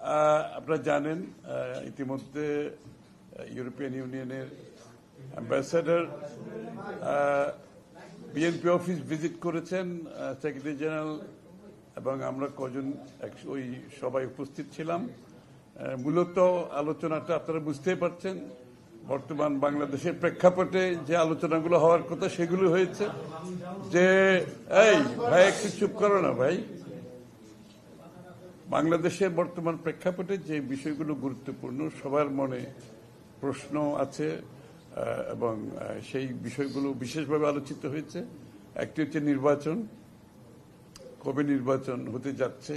আপনারা জানেন ইতিমধ্যে ইউরোপিয়ান ইউনিয়নের অ্যাম্বাসেডর বিএনপি অফিস ভিজিট করেছেন, সেক্রেটারি জেনারেল এবং আমরা কজন ওই সবাই উপস্থিত ছিলাম। মূলত আলোচনাটা আপনারা বুঝতেই পারছেন, বর্তমান বাংলাদেশের প্রেক্ষাপটে যে আলোচনাগুলো হওয়ার কথা সেগুলো হয়েছে। যে এই ভাই একটু চুপ করো না ভাই। বাংলাদেশের বর্তমান প্রেক্ষাপটে যে বিষয়গুলো গুরুত্বপূর্ণ, সবার মনে প্রশ্ন আছে এবং সেই বিষয়গুলো বিশেষভাবে আলোচিত হয়েছে। একটি হচ্ছে নির্বাচন, কবে নির্বাচন হতে যাচ্ছে,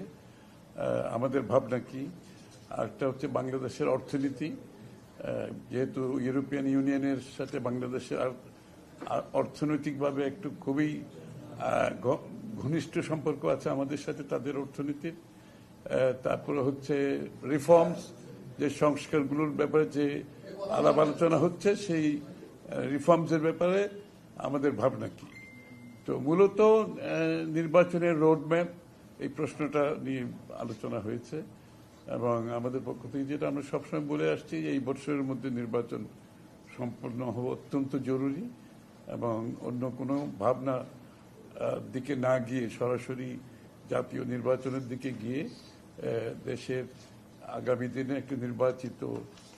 আমাদের ভাবনা কি। আরেকটা হচ্ছে বাংলাদেশের অর্থনীতি, যেহেতু ইউরোপিয়ান ইউনিয়নের সাথে বাংলাদেশের অর্থনৈতিকভাবে একটু খুবই ঘনিষ্ঠ সম্পর্ক আছে আমাদের সাথে তাদের অর্থনীতির। তারপরে হচ্ছে রিফর্মস, যে সংস্কারগুলোর ব্যাপারে যে আলাপ আলোচনা হচ্ছে, সেই রিফর্মসের ব্যাপারে আমাদের ভাবনা কি। তো মূলত নির্বাচনের রোডম্যাপ, এই প্রশ্নটা নিয়ে আলোচনা হয়েছে এবং আমাদের পক্ষ থেকে যেটা আমরা সবসময় বলে আসছি, এই বছরের মধ্যে নির্বাচন সম্পন্ন হওয়া অত্যন্ত জরুরি এবং অন্য কোনো ভাবনা দিকে না গিয়ে সরাসরি জাতীয় নির্বাচনের দিকে গিয়ে দেশের আগামী দিনে একটি নির্বাচিত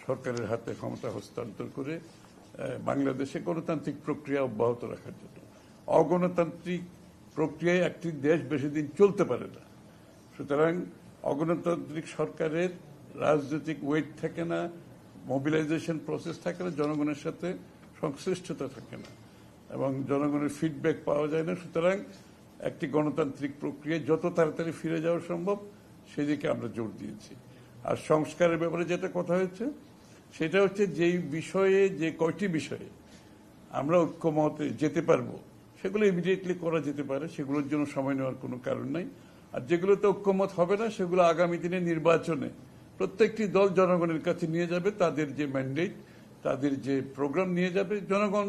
সরকারের হাতে ক্ষমতা হস্তান্তর করে বাংলাদেশে গণতান্ত্রিক প্রক্রিয়া অব্যাহত রাখার জন্য। অগণতান্ত্রিক প্রক্রিয়ায় একটি দেশ বেশি দিন চলতে পারে না। সুতরাং অগণতান্ত্রিক সরকারের রাজনৈতিক ওয়েট থাকে না, মোবিলাইজেশন প্রসেস থাকে না, জনগণের সাথে সংশ্লিষ্টতা থাকে না এবং জনগণের ফিডব্যাক পাওয়া যায় না। সুতরাং একটি গণতান্ত্রিক প্রক্রিয়ায় যত তাড়াতাড়ি ফিরে যাওয়া সম্ভব সেদিকে আমরা জোর দিয়েছি। আর সংস্কারের ব্যাপারে যেটা কথা হয়েছে সেটা হচ্ছে যেই বিষয়ে, যে কয়টি বিষয়ে আমরা ঐক্যমতে যেতে পারবো সেগুলো ইমিডিয়েটলি করা যেতে পারে, সেগুলোর জন্য সময় নেওয়ার কোনো কারণ নাই। আর যেগুলোতে ঐক্যমত হবে না সেগুলো আগামী দিনে নির্বাচনে প্রত্যেকটি দল জনগণের কাছে নিয়ে যাবে, তাদের যে ম্যান্ডেট, তাদের যে প্রোগ্রাম নিয়ে যাবে। জনগণ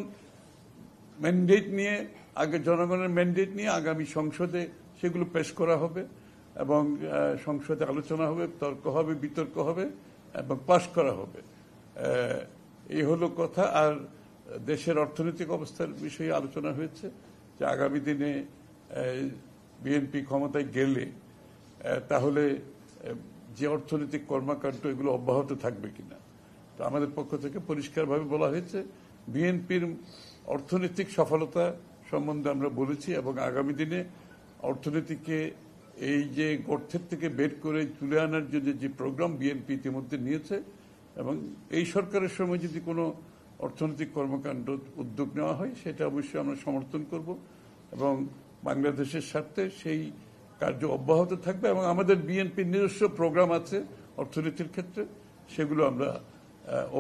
ম্যান্ডেট নিয়ে, জনগণের ম্যান্ডেট নিয়ে আগামী সংসদে সেগুলো পেশ করা হবে এবং সংসদে আলোচনা হবে, তর্ক হবে, বিতর্ক হবে এবং পাশ করা হবে। এই হলো কথা। আর দেশের অর্থনৈতিক অবস্থার বিষয়ে আলোচনা হয়েছে যে আগামী দিনে বিএনপি ক্ষমতায় গেলে তাহলে যে অর্থনৈতিক কর্মকাণ্ড এগুলো অব্যাহত থাকবে কিনা। তো আমাদের পক্ষ থেকে পরিষ্কারভাবে বলা হয়েছে বিএনপির অর্থনৈতিক সফলতা সম্বন্ধে আমরা বলেছি এবং আগামী দিনে অর্থনীতিকে এই যে গর্তের থেকে বের করে তুলে আনার জন্য যে প্রোগ্রাম বিএনপি ইতিমধ্যে নিয়েছে এবং এই সরকারের সময় যদি কোনো অর্থনৈতিক কর্মকাণ্ড উদ্যোগ নেওয়া হয় সেটা অবশ্যই আমরা সমর্থন করব এবং বাংলাদেশের স্বার্থে সেই কার্য অব্যাহত থাকবে এবং আমাদের বিএনপির নিজস্ব প্রোগ্রাম আছে অর্থনীতির ক্ষেত্রে, সেগুলো আমরা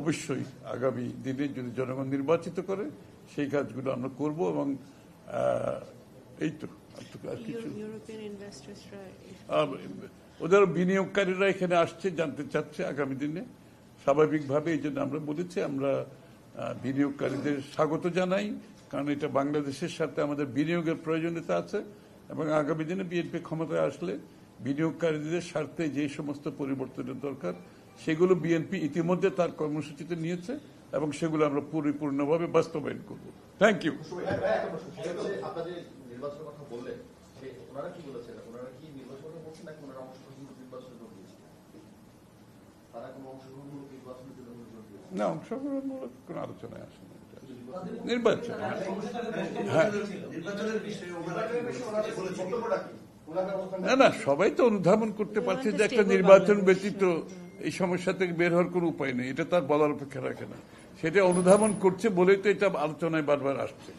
অবশ্যই আগামী দিনে যদি জনগণ নির্বাচিত করে সেই কাজগুলো আমরা করব এবং এই তো আর কিছু। ওদের বিনিয়োগকারীরা এখানে আসছে, জানতে চাচ্ছে আগামী দিনে, স্বাভাবিকভাবে এই জন্য আমরা বলেছি আমরা বিনিয়োগকারীদের স্বাগত জানাই, কারণ এটা বাংলাদেশের সাথে আমাদের বিনিয়োগের প্রয়োজনীয়তা আছে এবং আগামী দিনে বিএনপি ক্ষমতায় আসলে বিনিয়োগকারীদের স্বার্থে যে সমস্ত পরিবর্তনের দরকার সেগুলো বিএনপি ইতিমধ্যে তার কর্মসূচিতে নিয়েছে এবং সেগুলো আমরা পরিপূর্ণভাবে বাস্তবায়ন করব। Thank you. না, অংশগ্রহণমূলক কোন আলোচনায় আসে না নির্বাচন। না, সবাই তো অনুধাবন করতে পারছে যে একটা নির্বাচন ব্যতীত এই সমস্যা থেকে বের হওয়ার কোন উপায় নেই, এটা তার বলার অপেক্ষা রাখে না। সেটা অনুধাবন করছে বলেই তো এটা আলোচনায় বারবার আসছে।